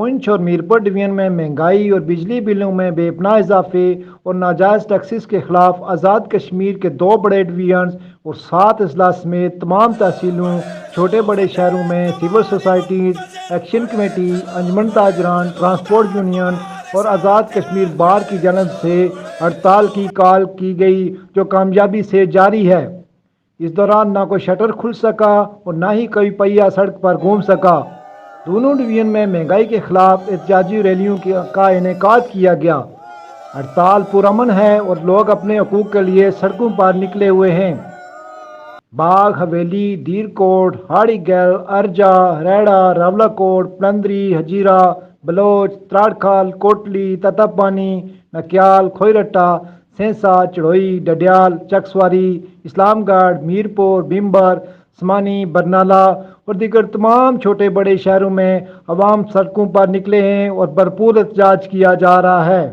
پونچھ اور میرپور ڈویژن میں مہنگائی اور بجلی بلوں میں بے پناہ اضافے اور ناجائز ٹیکسز کے خلاف آزاد کشمیر کے 2 بڑے ڈویژنز اور 7 اضلاع سمیت تمام تحصیلوں، چھوٹے بڑے شہروں میں سول سوسائٹیز، ایکشن کمیٹی، انجمن تاجران، ٹرانسپورٹ یونین اور آزاد کشمیر بار کی جانب سے ہڑتال کی کال کی گئی، جو کامیابی سے جاری ہے۔ اس دوران نہ کوئی شٹر کھل سکا اور نہ ہی کوئی پہیہ سڑک پر گھوم سکا۔ دونوں ڈویژن میں مہنگائی کے خلاف احتجاجی ریلیوں کا انعقاد کیا گیا۔ ہڑتال پرامن ہے اور لوگ اپنے حقوق کے لیے سڑکوں پر نکلے ہوئے ہیں۔ باغ، حویلی، دیر کوٹ، ہاڑی گل، ارجا، ریڑا، راولہ کوٹ، پلندری، ہجیرہ، بلوچ، تراڑکھال، کوٹلی، تتا پانی، نکیال، کھوئی رٹا، سینسا، چڑوئی، ڈڈیال، چکسواری، اسلام گڑھ، میرپور، بھیمبر، سمانی، برنالہ اور دیگر تمام چھوٹے بڑے شہروں میں عوام سڑکوں پر نکلے ہیں اور بھرپور احتجاج کیا جا رہا ہے۔